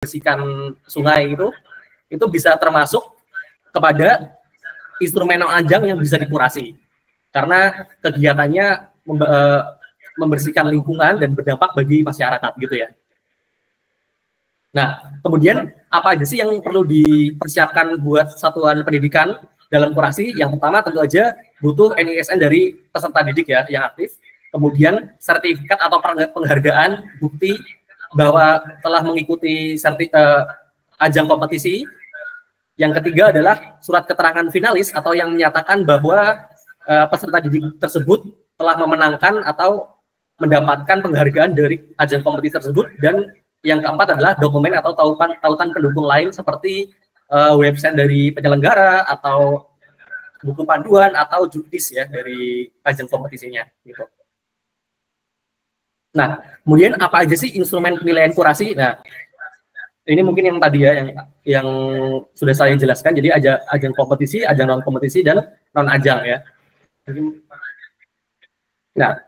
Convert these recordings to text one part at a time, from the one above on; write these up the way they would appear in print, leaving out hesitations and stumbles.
membersihkan sungai itu bisa termasuk kepada instrumen non-ajang yang bisa dikurasi karena kegiatannya membersihkan lingkungan dan berdampak bagi masyarakat gitu ya. Nah, kemudian apa aja sih yang perlu dipersiapkan buat satuan pendidikan dalam kurasi? Yang pertama tentu aja butuh NISN dari peserta didik ya yang aktif. Kemudian sertifikat atau penghargaan bukti bahwa telah mengikuti ajang kompetisi. Yang ketiga adalah surat keterangan finalis atau yang menyatakan bahwa peserta didik tersebut telah memenangkan atau mendapatkan penghargaan dari ajang kompetisi tersebut. Dan yang keempat adalah dokumen atau tautan pendukung lain seperti website dari penyelenggara atau buku panduan atau juknis ya dari ajang kompetisinya gitu. Nah, kemudian apa aja sih instrumen penilaian kurasi? Nah, ini mungkin yang tadi ya yang sudah saya jelaskan. Jadi ajang kompetisi, ajang non kompetisi dan non ajang ya. Nah,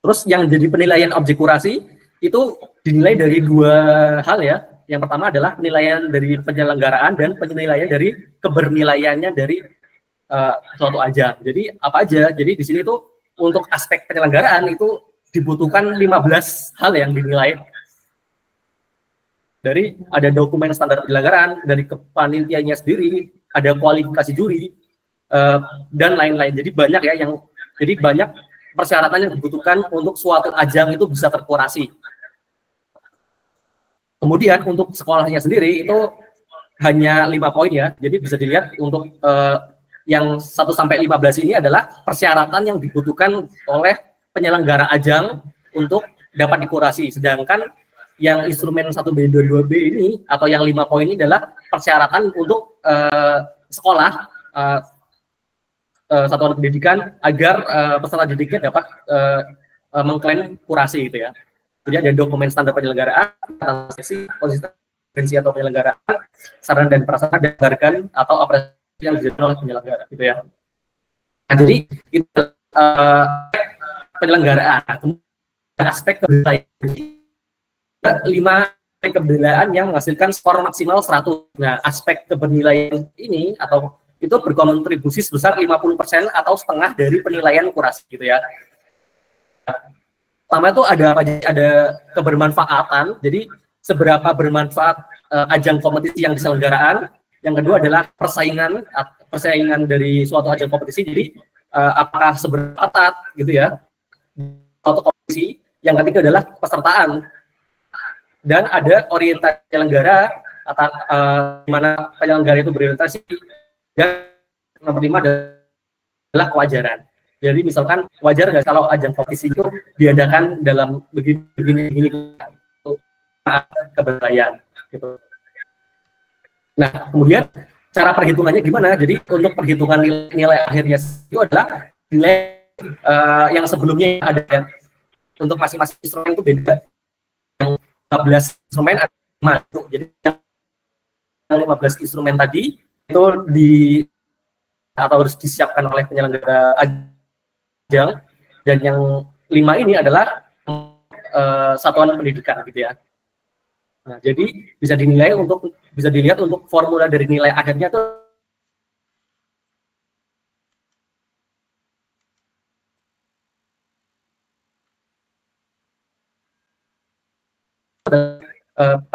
terus yang jadi penilaian objek kurasi itu dinilai dari dua hal ya. Yang pertama adalah penilaian dari penyelenggaraan dan penilaian dari kebernilaiannya dari suatu ajang. Jadi apa aja? Jadi di sini tuh untuk aspek penyelenggaraan itu dibutuhkan 15 hal yang dinilai. Dari ada dokumen standar penyelenggaraan, dari kepanitiaannya sendiri, ada kualifikasi juri dan lain-lain. Jadi banyak ya jadi banyak persyaratan yang dibutuhkan untuk suatu ajang itu bisa terkurasi. Kemudian untuk sekolahnya sendiri itu hanya 5 poin ya. Jadi bisa dilihat untuk yang 1 sampai 15 ini adalah persyaratan yang dibutuhkan oleh penyelenggara ajang untuk dapat dikurasi. Sedangkan yang instrumen 1B, 2B ini atau yang 5 poin ini adalah persyaratan untuk sekolah satuan pendidikan agar peserta didiknya dapat mengklaim kurasi gitu ya. Jadi ada dokumen standar penyelenggaraan, sesi, konsistensi atau penyelenggaraan, saran dan prasarana dianggarkan atau apresiasi yang dijalankan oleh penyelenggara gitu ya. Nah, jadi itu penyelenggaraan, aspek kebudayaan, 5 kebudayaan yang menghasilkan skor maksimal 100. Nah, aspek kebernilaian ini atau itu berkontribusi sebesar 50% atau setengah dari penilaian kurasi gitu ya. Pertama itu ada kebermanfaatan. Jadi seberapa bermanfaat ajang kompetisi yang diselenggaraan. Yang kedua adalah persaingan dari suatu ajang kompetisi. Jadi apakah seberapa ketat gitu ya suatu kompetisi. Yang ketiga adalah pesertaan. Dan ada orientasi penyelenggara atau di mana penyelenggara itu berorientasi. Dan nomor 5 adalah kewajaran. Jadi misalkan wajar nggak kalau ajang kompetisi itu diadakan dalam begini kebudayaan gitu. Nah, kemudian cara perhitungannya gimana? Jadi untuk perhitungan nilai akhirnya itu adalah nilai yang sebelumnya ada ya. Untuk masing-masing instrumen itu beda. Yang 15 instrumen ada 5. Jadi yang 15 instrumen tadi itu atau harus disiapkan oleh penyelenggara ajang, dan yang 5 ini adalah satuan pendidikan gitu ya. Nah, jadi bisa dilihat untuk formula dari nilai akhirnya tuh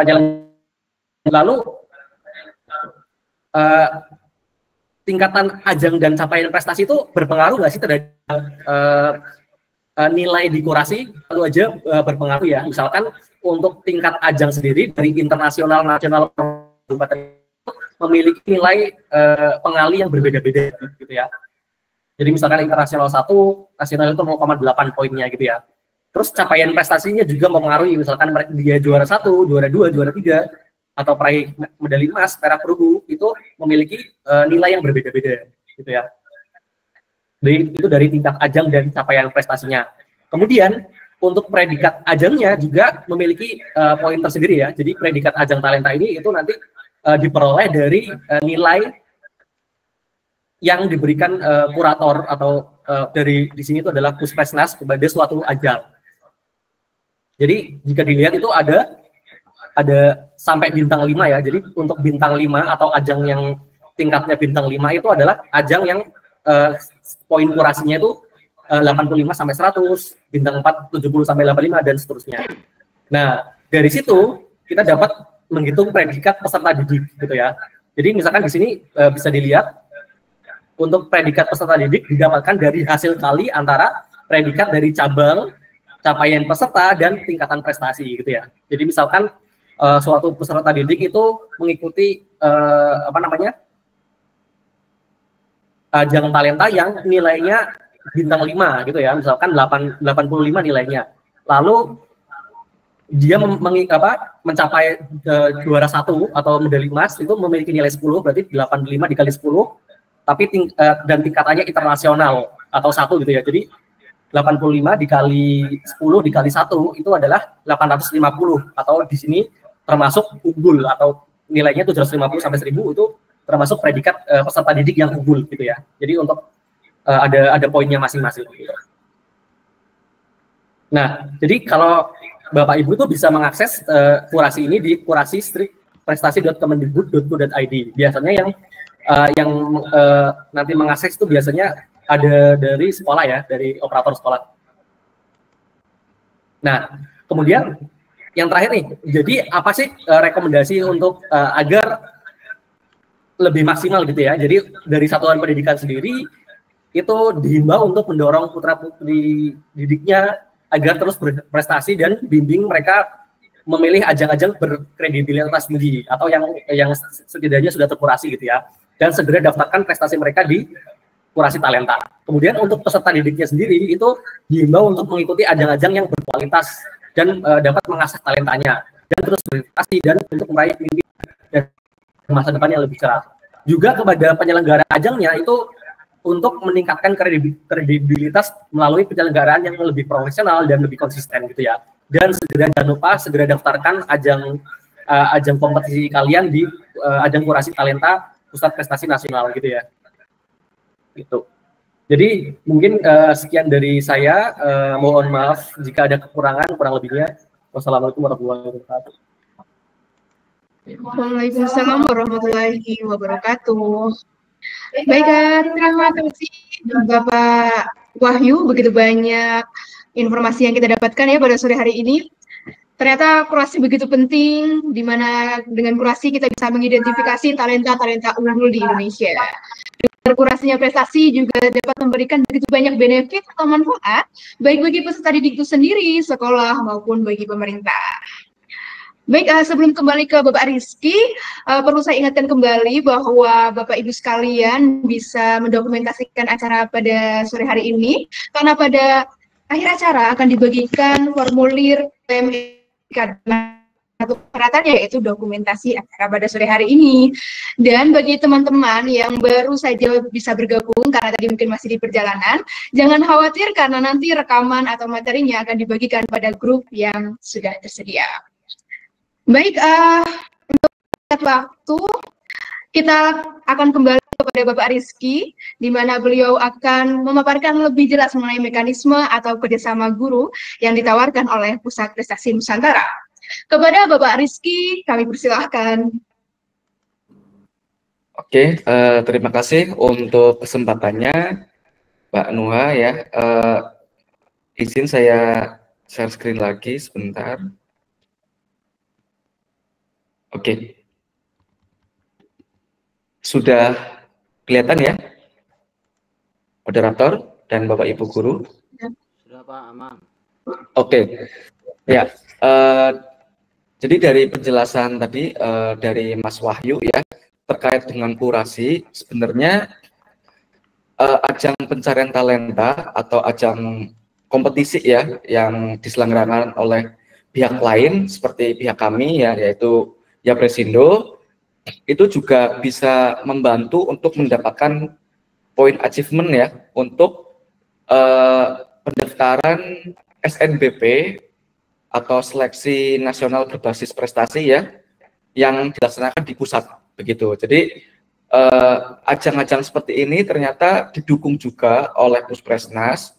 penyelenggara lalu tingkatan ajang dan capaian prestasi itu berpengaruh nggak sih terhadap nilai di kurasi? Tentu aja berpengaruh ya. Misalkan untuk tingkat ajang sendiri dari internasional, nasional, memiliki nilai pengali yang berbeda-beda gitu ya. Jadi misalkan internasional 1, nasional itu 0,8 poinnya gitu ya. Terus capaian prestasinya juga mempengaruhi, misalkan dia juara 1, juara 2, juara 3, atau peraih medali emas, perak, perunggu, itu memiliki nilai yang berbeda-beda gitu ya. Jadi itu dari tingkat ajang dan capaian prestasinya. Kemudian untuk predikat ajangnya juga memiliki poin tersendiri ya. Jadi predikat ajang talenta ini itu nanti diperoleh dari nilai yang diberikan kurator atau dari di sini itu adalah Puspesnas kepada suatu ajang. Jadi jika dilihat itu ada ada sampai bintang 5 ya. Jadi untuk bintang 5 atau ajang yang tingkatnya bintang 5 itu adalah ajang yang poin kurasinya itu 85 sampai 100, bintang 4 70 sampai 85 dan seterusnya. Nah, dari situ kita dapat menghitung predikat peserta didik gitu ya. Jadi misalkan di sini bisa dilihat untuk predikat peserta didik didapatkan dari hasil kali antara predikat dari cabang, capaian peserta dan tingkatan prestasi gitu ya. Jadi misalkan suatu peserta didik itu mengikuti ajang talenta yang nilainya bintang 5 gitu ya, misalkan 85 nilainya. Lalu dia mencapai juara 1 atau medali emas itu memiliki nilai 10, berarti 85 dikali 10, tapi dan tingkatannya internasional atau 1 gitu ya. Jadi 85 dikali 10 dikali 1 itu adalah 850, atau di sini termasuk unggul atau nilainya 750 sampai 1000 itu termasuk predikat peserta didik yang unggul gitu ya. Jadi untuk ada poinnya masing-masing gitu. Nah, jadi kalau Bapak Ibu itu bisa mengakses kurasi ini di kurasi.prestasi.kemendikbud.go.id. Biasanya yang nanti mengakses itu biasanya ada dari sekolah ya, dari operator sekolah. Nah, kemudian yang terakhir nih, jadi apa sih rekomendasi untuk agar lebih maksimal gitu ya. Jadi dari satuan pendidikan sendiri itu dihimbau untuk mendorong putra-putri didiknya agar terus berprestasi dan bimbing mereka memilih ajang-ajang berkredibilitas tinggi atau yang setidaknya sudah terkurasi gitu ya, dan segera daftarkan prestasi mereka di kurasi talenta. Kemudian untuk peserta didiknya sendiri itu dihimbau untuk mengikuti ajang-ajang yang berkualitas dan dapat mengasah talentanya dan terus berprestasi dan untuk meraih mimpi dan masa depan yang lebih cerah. Juga kepada penyelenggara ajangnya itu untuk meningkatkan kredibilitas melalui penyelenggaraan yang lebih profesional dan lebih konsisten gitu ya. Dan jangan lupa segera daftarkan ajang kompetisi kalian di ajang kurasi talenta Pusat Prestasi Nasional gitu ya. Gitu. Jadi mungkin sekian dari saya. Mohon maaf jika ada kekurangan, kurang lebihnya. Wassalamualaikum warahmatullahi wabarakatuh. Waalaikumsalam warahmatullahi wabarakatuh. Baik, terima kasih Bapak Wahyu, begitu banyak informasi yang kita dapatkan ya pada sore hari ini. Ternyata kurasi begitu penting, di mana dengan kurasi kita bisa mengidentifikasi talenta-talenta unggul di Indonesia. Dengan kurasinya prestasi juga dapat memberikan begitu banyak benefit atau manfaat, baik bagi peserta didik itu sendiri, sekolah, maupun bagi pemerintah. Baik, sebelum kembali ke Bapak Rizky, perlu saya ingatkan kembali bahwa Bapak Ibu sekalian bisa mendokumentasikan acara pada sore hari ini, karena pada akhir acara akan dibagikan formulir PMIK persyaratannya, yaitu dokumentasi acara pada sore hari ini. Dan bagi teman-teman yang baru saja bisa bergabung karena tadi mungkin masih di perjalanan, jangan khawatir karena nanti rekaman atau materinya akan dibagikan pada grup yang sudah tersedia. Baik, untuk waktu kita akan kembali kepada Bapak Rizky, di mana beliau akan memaparkan lebih jelas mengenai mekanisme atau kerjasama guru yang ditawarkan oleh Pusat Prestasi Nusantara. Kepada Bapak Rizky, kami persilahkan. Oke, terima kasih untuk kesempatannya, Mbak Nuha ya. Izin saya share screen lagi sebentar. Oke, sudah kelihatan ya, moderator dan Bapak Ibu guru? Sudah Pak, aman. Oke, ya. Jadi dari penjelasan tadi dari Mas Wahyu ya terkait dengan kurasi, sebenarnya ajang pencarian talenta atau ajang kompetisi ya yang diselenggarakan oleh pihak lain seperti pihak kami ya, yaitu Yapresindo, itu juga bisa membantu untuk mendapatkan poin achievement ya untuk pendaftaran SNBP atau seleksi nasional berbasis prestasi ya yang dilaksanakan di pusat begitu. Jadi ajang-ajang seperti ini ternyata didukung juga oleh Puspresnas,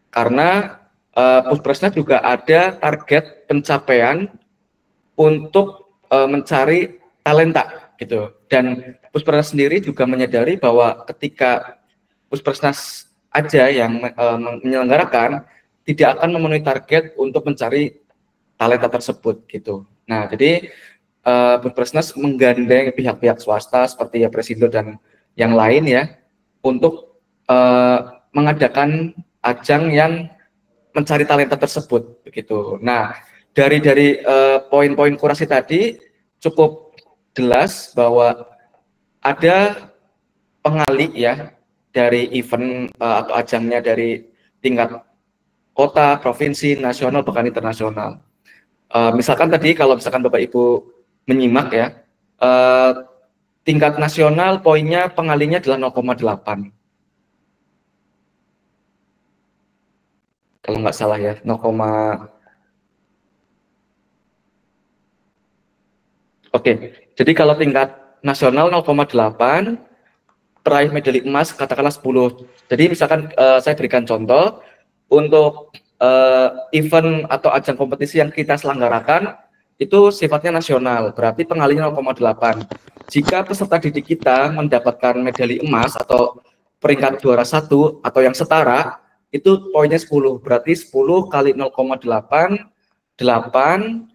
karena Puspresnas juga ada target pencapaian untuk mencari talenta gitu. Dan Puspersnas sendiri juga menyadari bahwa ketika Puspersnas aja yang menyelenggarakan tidak akan memenuhi target untuk mencari talenta tersebut gitu. Nah, jadi Puspersnas menggandeng pihak-pihak swasta seperti ya Presindo dan yang lain ya untuk mengadakan ajang yang mencari talenta tersebut begitu. Nah, dari poin-poin kurasi tadi cukup jelas bahwa ada pengali ya dari event atau ajangnya dari tingkat kota, provinsi, nasional, bahkan internasional. Misalkan tadi kalau misalkan Bapak Ibu menyimak ya, tingkat nasional poinnya pengalinya adalah 0,8. Kalau nggak salah ya, 0, oke. Jadi kalau tingkat nasional 0,8, peraih medali emas katakanlah 10. Jadi misalkan saya berikan contoh untuk event atau ajang kompetisi yang kita selenggarakan itu sifatnya nasional, berarti pengalinya 0,8. Jika peserta didik kita mendapatkan medali emas atau peringkat juara 1 atau yang setara, itu poinnya 10, berarti 10 kali 0,8, 8,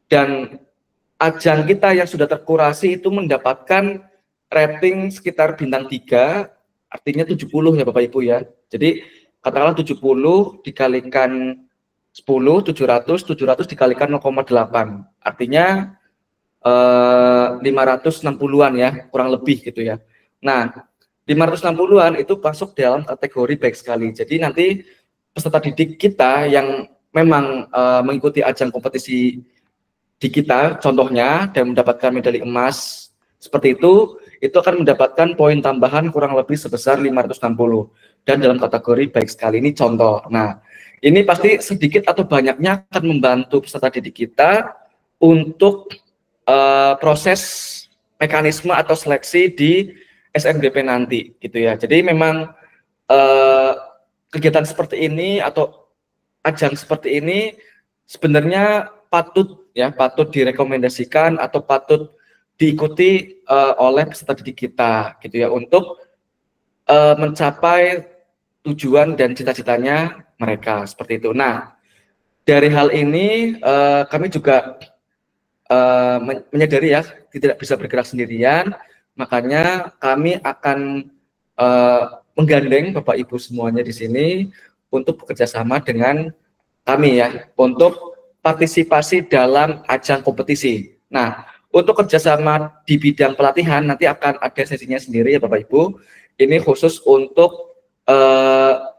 dan ajang kita yang sudah terkurasi itu mendapatkan rating sekitar bintang 3, artinya 70 ya Bapak Ibu ya. Jadi katakanlah 70 dikalikan 10, 700 dikalikan 0,8, artinya 560-an ya, kurang lebih gitu ya. Nah, 560-an itu masuk dalam kategori baik sekali. Jadi nanti peserta didik kita yang memang mengikuti ajang kompetisi di kita, contohnya, dan mendapatkan medali emas seperti itu akan mendapatkan poin tambahan kurang lebih sebesar 560. Dan dalam kategori baik sekali, ini contoh. Nah, ini pasti sedikit atau banyaknya akan membantu peserta didik kita untuk proses mekanisme atau seleksi di SNBP nanti, gitu ya. Jadi memang kegiatan seperti ini atau ajang seperti ini sebenarnya patut direkomendasikan atau patut diikuti oleh peserta didik kita, gitu ya, untuk mencapai tujuan dan cita-citanya mereka seperti itu. Nah, dari hal ini kami juga menyadari ya tidak bisa bergerak sendirian, makanya kami akan menggandeng Bapak Ibu semuanya di sini untuk bekerjasama dengan kami ya untuk partisipasi dalam ajang kompetisi. Nah, untuk kerjasama di bidang pelatihan nanti akan ada sesinya sendiri ya Bapak Ibu. Ini khusus untuk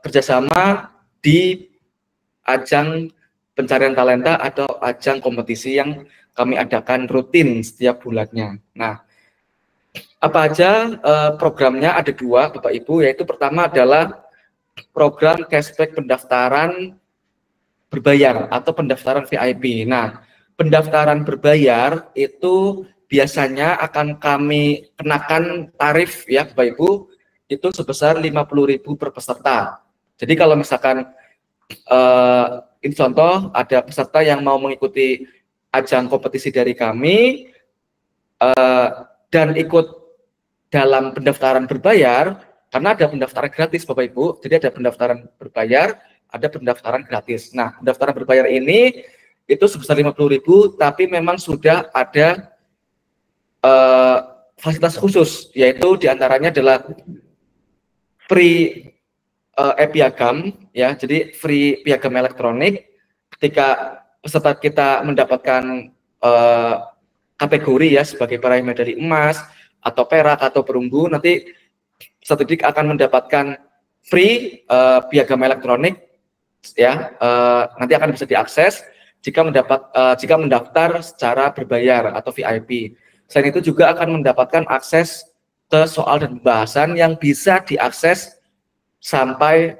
kerjasama di ajang pencarian talenta atau ajang kompetisi yang kami adakan rutin setiap bulannya. Nah, apa aja programnya? Ada 2 Bapak Ibu, yaitu pertama adalah program cashback pendaftaran berbayar atau pendaftaran VIP. Nah, pendaftaran berbayar itu biasanya akan kami kenakan tarif ya Bapak Ibu, itu sebesar 50.000 per peserta. Jadi kalau misalkan ini contoh ada peserta yang mau mengikuti ajang kompetisi dari kami dan ikut dalam pendaftaran berbayar, karena ada pendaftaran gratis Bapak Ibu, jadi ada pendaftaran berbayar, ada pendaftaran gratis. Nah, pendaftaran berbayar ini itu sebesar 50.000, tapi memang sudah ada fasilitas khusus, yaitu diantaranya adalah free e-piagam ya, jadi free piagam elektronik. Ketika peserta kita mendapatkan kategori ya sebagai peraih medali emas atau perak atau perunggu, nanti peserta didik akan mendapatkan free piagam elektronik ya, nanti akan bisa diakses jika mendaftar secara berbayar atau VIP. Selain itu juga akan mendapatkan akses ke soal dan pembahasan yang bisa diakses sampai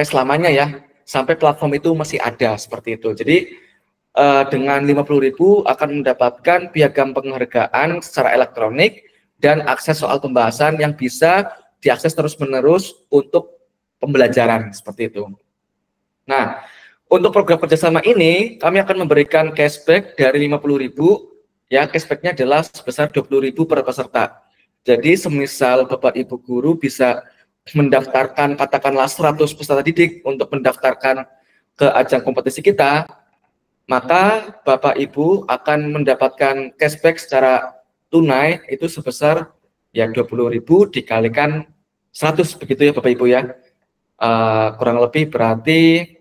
selamanya ya, sampai platform itu masih ada seperti itu. Jadi dengan 50.000 akan mendapatkan piagam penghargaan secara elektronik dan akses soal pembahasan yang bisa diakses terus-menerus untuk pembelajaran seperti itu. Nah, Untuk program kerjasama ini, kami akan memberikan cashback dari 50.000, ya, cashbacknya adalah sebesar 20.000 per peserta. Jadi semisal Bapak Ibu guru bisa mendaftarkan katakanlah 100 peserta didik untuk mendaftarkan ke ajang kompetisi kita, maka Bapak Ibu akan mendapatkan cashback secara tunai itu sebesar ya 20.000 dikalikan 100 begitu ya Bapak Ibu ya. Kurang lebih berarti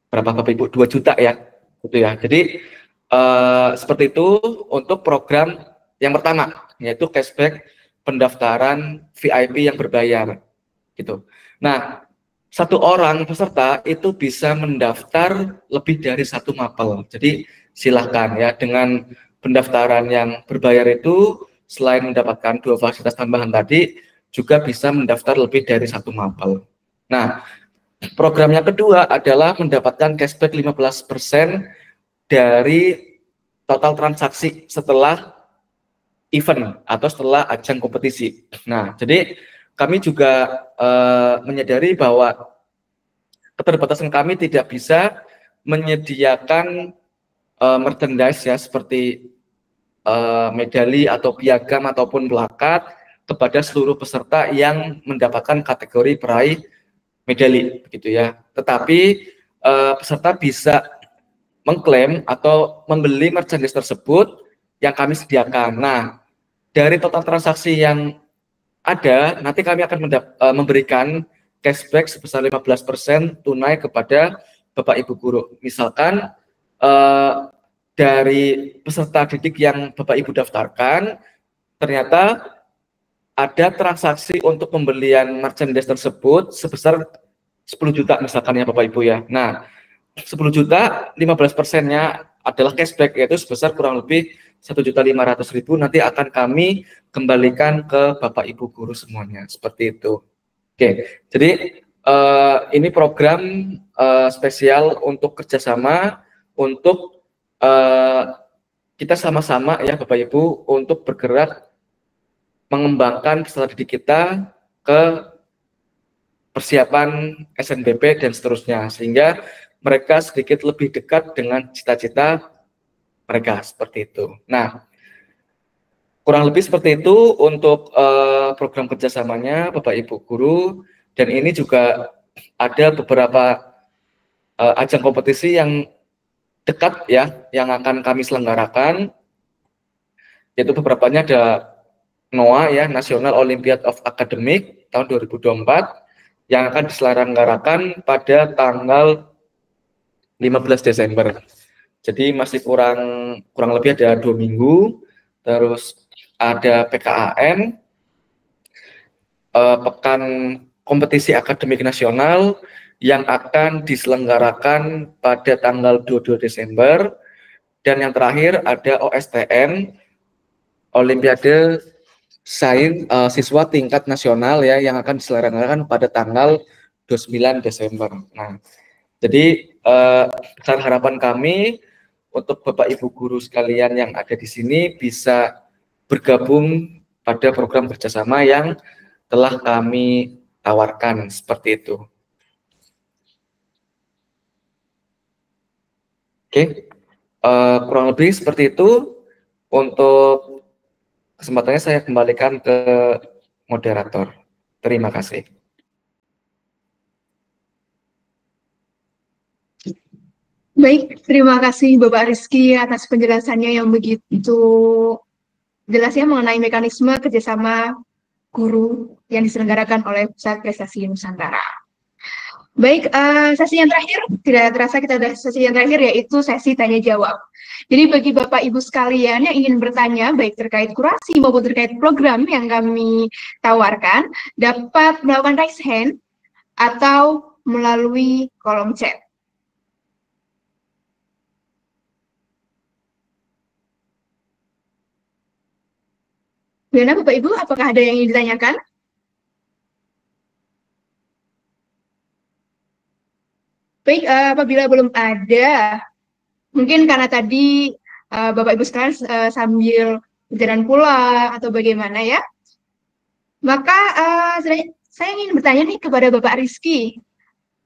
berapa Bapak Ibu? 2 juta ya. Gitu ya. Jadi seperti itu untuk program yang pertama, yaitu cashback pendaftaran VIP yang berbayar gitu. Nah, satu orang peserta itu bisa mendaftar lebih dari 1 mapel. Jadi silahkan ya, dengan pendaftaran yang berbayar itu selain mendapatkan 2 fasilitas tambahan tadi, juga bisa mendaftar lebih dari 1 mapel. Nah, program yang kedua adalah mendapatkan cashback 15% dari total transaksi setelah event atau setelah ajang kompetisi. Nah, jadi kami juga menyadari bahwa keterbatasan kami tidak bisa menyediakan merchandise ya seperti medali atau piagam ataupun plakat kepada seluruh peserta yang mendapatkan kategori peraih medali begitu ya. Tetapi peserta bisa mengklaim atau membeli merchandise tersebut yang kami sediakan. Nah, dari total transaksi yang ada, nanti kami akan memberikan cashback sebesar 15% tunai kepada Bapak Ibu guru. Misalkan dari peserta didik yang Bapak Ibu daftarkan, ternyata ada transaksi untuk pembelian merchandise tersebut sebesar 10 juta misalkan ya Bapak Ibu ya. Nah, 10 juta, 15%-nya adalah cashback, yaitu sebesar kurang lebih 1.500.000 nanti akan kami kembalikan ke Bapak Ibu guru semuanya, seperti itu. Oke, jadi ini program spesial untuk kerjasama untuk kita sama-sama ya Bapak Ibu untuk bergerak mengembangkan peserta didik kita ke persiapan SNBP dan seterusnya, sehingga mereka sedikit lebih dekat dengan cita-cita mereka, seperti itu. Nah, kurang lebih seperti itu untuk program kerjasamanya Bapak Ibu guru, dan ini juga ada beberapa ajang kompetisi yang dekat ya, yang akan kami selenggarakan, yaitu beberapanya ada NOA ya, National Olympiad of Academic tahun 2024, yang akan diselenggarakan pada tanggal 15 Desember. Jadi masih kurang lebih ada 2 minggu. Terus ada PKAN, Pekan Kompetisi Akademik Nasional yang akan diselenggarakan pada tanggal 22 Desember. Dan yang terakhir ada OSTN, Olimpiade Sains Siswa Tingkat Nasional ya, yang akan diselenggarakan pada tanggal 29 Desember. Nah, jadi besar harapan kami untuk Bapak Ibu guru sekalian yang ada di sini bisa bergabung pada program kerjasama yang telah kami tawarkan, seperti itu. Oke, kurang lebih seperti itu. Untuk kesempatannya saya kembalikan ke moderator. Terima kasih. Baik, terima kasih Bapak Rizky atas penjelasannya yang begitu jelasnya mengenai mekanisme kerjasama guru yang diselenggarakan oleh Pusat Prestasi Nusantara. Baik, sesi yang terakhir, tidak terasa kita ada sesi yang terakhir, yaitu sesi tanya-jawab. Jadi bagi Bapak Ibu sekalian yang ingin bertanya, baik terkait kurasi maupun terkait program yang kami tawarkan, dapat melakukan raise hand atau melalui kolom chat. Bagaimana Bapak Ibu, apakah ada yang ingin ditanyakan? Baik, apabila belum ada, mungkin karena tadi Bapak Ibu sekalian sambil berjalan pulang atau bagaimana ya, maka saya ingin bertanya nih kepada Bapak Rizky.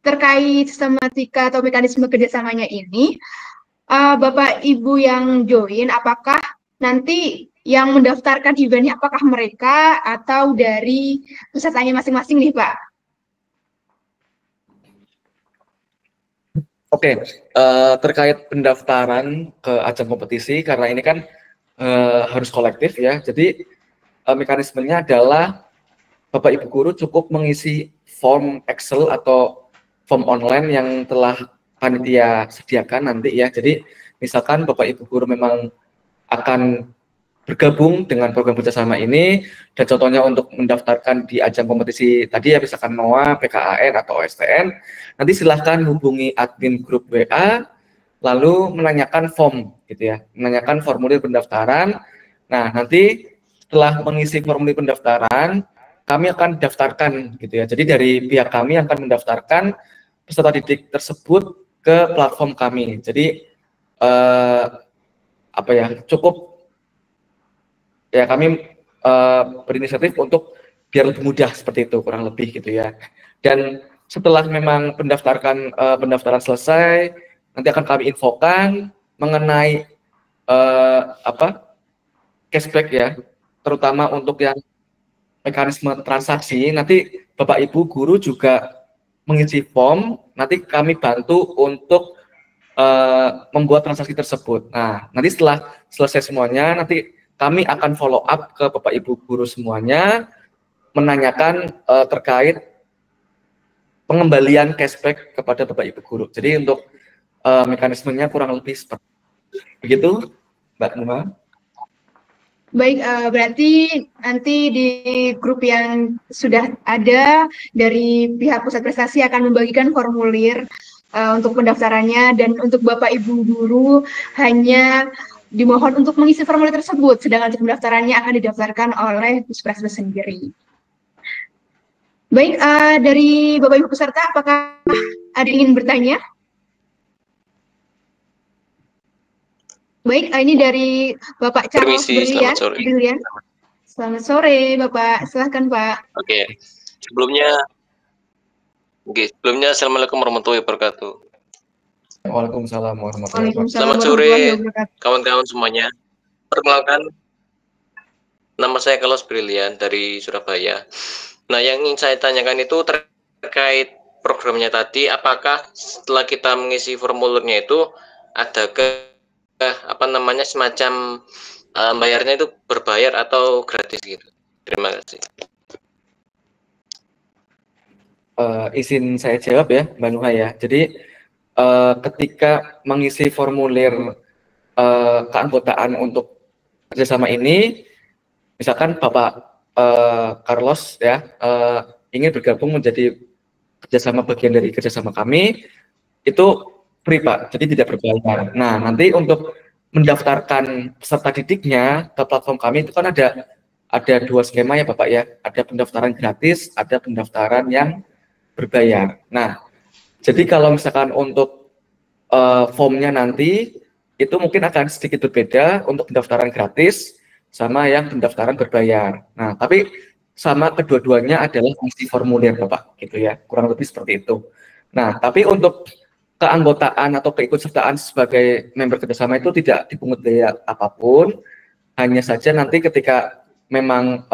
terkait sistematika atau mekanisme kerjasamanya ini, Bapak Ibu yang join, apakah nanti yang mendaftarkan eventnya apakah mereka atau dari pesertanya masing-masing nih Pak? Oke, terkait pendaftaran ke ajang kompetisi, karena ini kan harus kolektif ya, jadi mekanismenya adalah Bapak Ibu Guru cukup mengisi form Excel atau form online yang telah panitia sediakan nanti ya. Jadi misalkan Bapak Ibu Guru memang akan bergabung dengan program kerjasama ini, dan contohnya untuk mendaftarkan di ajang kompetisi tadi ya, misalkan NOA, PKAN, atau OSTN, nanti silahkan hubungi admin grup WA, lalu menanyakan form gitu ya, menanyakan formulir pendaftaran. Nah, nanti setelah mengisi formulir pendaftaran, kami akan daftarkan gitu ya. Jadi dari pihak kami akan mendaftarkan peserta didik tersebut ke platform kami. Jadi apa ya, cukup ya kami berinisiatif untuk biar lebih mudah seperti itu, kurang lebih gitu ya. Dan setelah memang pendaftaran selesai, nanti akan kami infokan mengenai cashback ya, terutama untuk yang mekanisme transaksi. Nanti Bapak Ibu Guru juga mengisi form, nanti kami bantu untuk membuat transaksi tersebut. Nah, nanti setelah selesai semuanya, nanti kami akan follow up ke Bapak Ibu Guru semuanya, menanyakan terkait pengembalian cashback kepada Bapak Ibu Guru. Jadi untuk mekanismenya kurang lebih seperti begitu, Mbak Numa. Baik, berarti nanti di grup yang sudah ada dari pihak pusat prestasi akan membagikan formulir untuk pendaftarannya, dan untuk Bapak Ibu Guru hanya dimohon untuk mengisi formulir tersebut, sedangkan untuk pendaftarannya akan didaftarkan oleh Puspreskes sendiri. Baik, dari Bapak Ibu peserta, apakah ada yang ingin bertanya? Baik, ini dari Bapak Charles Brilian. Selamat sore, Bapak. Silahkan, Pak. Oke. Sebelumnya Assalamualaikum warahmatullahi wabarakatuh. Waalaikumsalam warahmatullahi wabarakatuh. Selamat sore kawan-kawan semuanya. Perkenalkan, nama saya Carlos Brilian dari Surabaya. Nah, yang ingin saya tanyakan itu terkait programnya tadi, apakah setelah kita mengisi formulirnya itu ada semacam bayarnya itu berbayar atau gratis gitu? Terima kasih. Izin saya jawab ya, Mbak Nuha ya. Jadi ketika mengisi formulir keanggotaan untuk kerjasama ini, misalkan Bapak Carlos ya ingin bergabung menjadi bagian dari kerjasama kami, itu free Pak, jadi tidak berbayar. Nah, nanti untuk mendaftarkan peserta didiknya ke platform kami itu kan ada dua skema ya Bapak ya, ada pendaftaran gratis, ada pendaftaran yang berbayar. Nah, jadi kalau misalkan untuk formnya nanti itu mungkin akan sedikit berbeda untuk pendaftaran gratis sama yang pendaftaran berbayar. Nah, tapi sama kedua-duanya adalah isi formulir Bapak, gitu ya, kurang lebih seperti itu. Nah, tapi untuk keanggotaan atau keikutsertaan sebagai member kerjasama itu tidak dipungut biaya apapun, hanya saja nanti ketika memang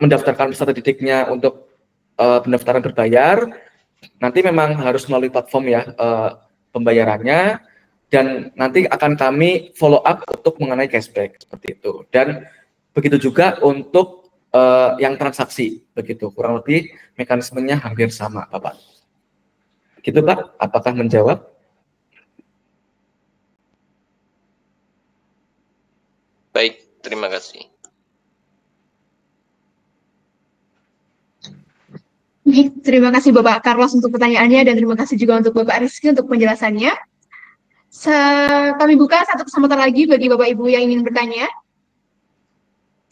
mendaftarkan peserta didiknya untuk pendaftaran berbayar, nanti memang harus melalui platform ya pembayarannya, dan nanti akan kami follow up untuk mengenai cashback seperti itu. Dan begitu juga untuk yang transaksi, begitu kurang lebih mekanismenya hampir sama, Bapak. Gitu Pak, apakah menjawab? Baik, terima kasih. Baik, terima kasih Bapak Carlos untuk pertanyaannya, dan terima kasih juga untuk Bapak Rizky untuk penjelasannya. Kami buka satu kesempatan lagi bagi Bapak Ibu yang ingin bertanya.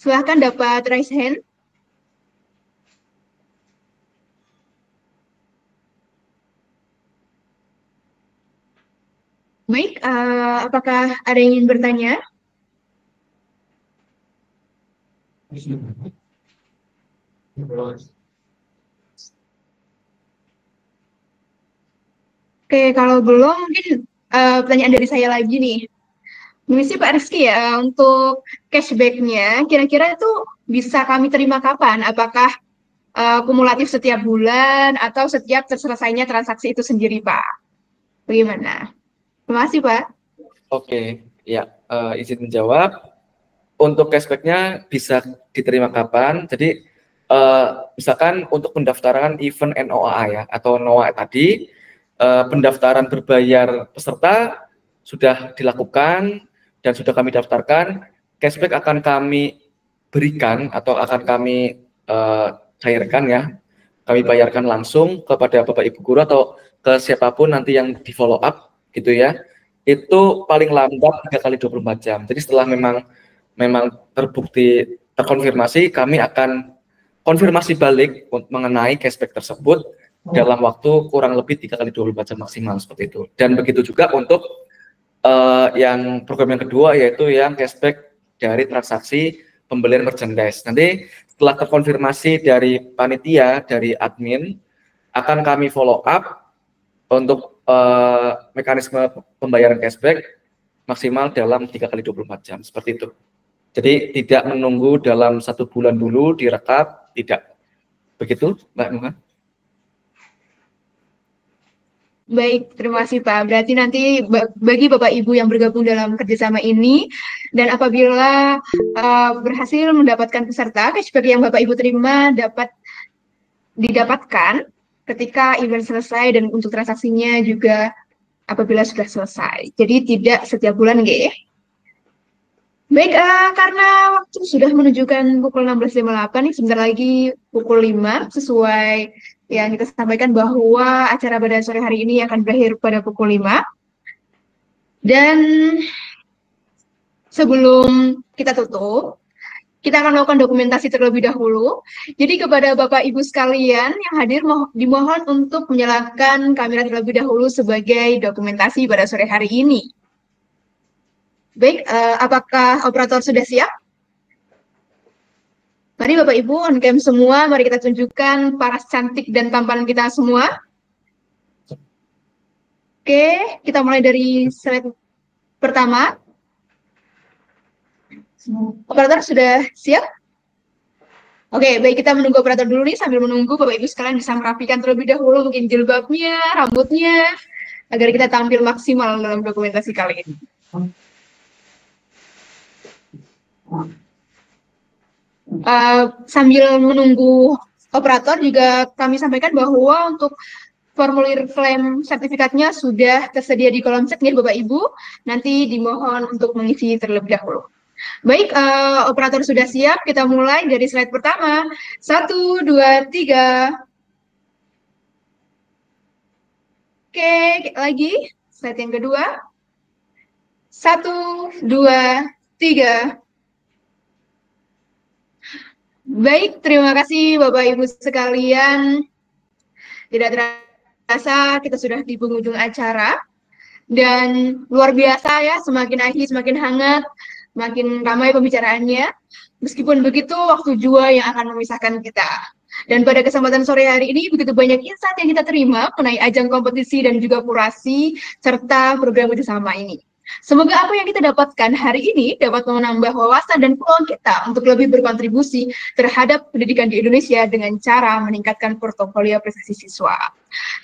Silahkan dapat raise hand. Baik, apakah ada yang ingin bertanya? Oke, kalau belum mungkin pertanyaan dari saya lagi nih. Misi Pak Rizky ya, untuk cashback-nya kira-kira itu bisa kami terima kapan? Apakah kumulatif setiap bulan atau setiap terselesainya transaksi itu sendiri, Pak? Bagaimana? Terima kasih, Pak. Oke, ya, izin menjawab. Untuk cashback-nya bisa diterima kapan? Jadi, misalkan untuk pendaftaran event NOA ya, atau NOA tadi, pendaftaran berbayar peserta sudah dilakukan dan sudah kami daftarkan, cashback akan kami berikan atau akan kami cairkan ya, kami bayarkan langsung kepada Bapak Ibu Guru atau ke siapapun nanti yang di follow up gitu ya, itu paling lambat 3 kali 24 jam. Jadi setelah memang terbukti terkonfirmasi, kami akan konfirmasi balik mengenai cashback tersebut dalam waktu kurang lebih 3 kali 24 jam maksimal seperti itu. Dan begitu juga untuk yang program yang kedua, yaitu yang cashback dari transaksi pembelian merchandise. Nanti setelah terkonfirmasi dari panitia, dari admin, akan kami follow up untuk mekanisme pembayaran cashback maksimal dalam 3 kali 24 jam, seperti itu. Jadi tidak menunggu dalam 1 bulan dulu direkap, tidak. Begitu, Mbak Nuha? Baik, terima kasih Pak. Berarti nanti bagi Bapak Ibu yang bergabung dalam kerjasama ini, dan apabila berhasil mendapatkan peserta, cashback yang Bapak Ibu terima dapat didapatkan ketika event selesai dan untuk transaksinya juga apabila sudah selesai. Jadi tidak setiap bulan, nggih. Baik, karena waktu sudah menunjukkan pukul 16.58 nih, sebentar lagi pukul 5, sesuai yang kita sampaikan bahwa acara pada sore hari ini akan berakhir pada pukul 5. Dan sebelum kita tutup, kita akan melakukan dokumentasi terlebih dahulu. Jadi kepada Bapak Ibu sekalian yang hadir, dimohon untuk menyalakan kamera terlebih dahulu sebagai dokumentasi pada sore hari ini. Baik, apakah operator sudah siap? Mari Bapak Ibu, on cam semua, mari kita tunjukkan paras cantik dan tampanan kita semua. Oke, kita mulai dari slide pertama. Operator sudah siap? Oke, baik, kita menunggu operator dulu nih, sambil menunggu Bapak Ibu sekalian bisa merapikan terlebih dahulu mungkin jilbabnya, rambutnya, agar kita tampil maksimal dalam dokumentasi kali ini. Sambil menunggu operator juga kami sampaikan bahwa untuk formulir klaim sertifikatnya sudah tersedia di kolom chat nih Bapak Ibu, nanti dimohon untuk mengisi terlebih dahulu. Baik, operator sudah siap, kita mulai dari slide pertama. 1, 2, 3. Oke, lagi slide yang kedua. 1, 2, 3. Baik, terima kasih Bapak Ibu sekalian. Tidak terasa kita sudah di penghujung acara. Dan luar biasa ya, semakin akhir semakin hangat, makin ramai pembicaraannya. Meskipun begitu, waktu jua yang akan memisahkan kita. Dan pada kesempatan sore hari ini, begitu banyak insight yang kita terima mengenai ajang kompetisi dan juga kurasi, serta program kerjasama ini. Semoga apa yang kita dapatkan hari ini dapat menambah wawasan dan peluang kita untuk lebih berkontribusi terhadap pendidikan di Indonesia dengan cara meningkatkan portofolio prestasi siswa.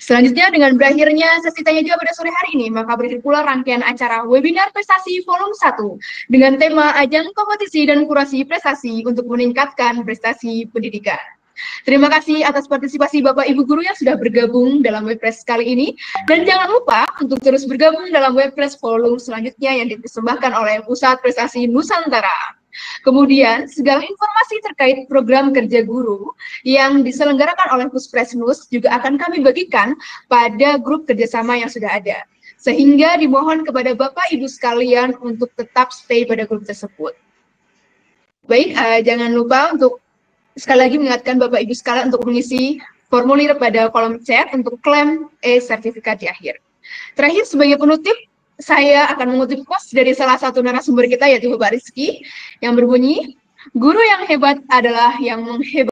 Selanjutnya, dengan berakhirnya sesi tanya jawab pada sore hari ini, maka berakhir pula rangkaian acara webinar prestasi volume 1 dengan tema ajang kompetisi dan kurasi prestasi untuk meningkatkan prestasi pendidikan. Terima kasih atas partisipasi Bapak Ibu Guru yang sudah bergabung dalam Webpress kali ini. Dan jangan lupa untuk terus bergabung dalam Webpress volume selanjutnya yang dipersembahkan oleh Pusat Prestasi Nusantara. Kemudian, segala informasi terkait program kerja guru yang diselenggarakan oleh Puspresnus juga akan kami bagikan pada grup kerjasama yang sudah ada. Sehingga dimohon kepada Bapak Ibu sekalian untuk tetap stay pada grup tersebut. Baik, jangan lupa untuk sekali lagi mengingatkan Bapak Ibu sekalian untuk mengisi formulir pada kolom chat untuk klaim sertifikat di akhir. Terakhir, sebagai penutup, saya akan mengutip quotes dari salah satu narasumber kita, yaitu Bapak Rizky, yang berbunyi, "Guru yang hebat adalah yang menghebat."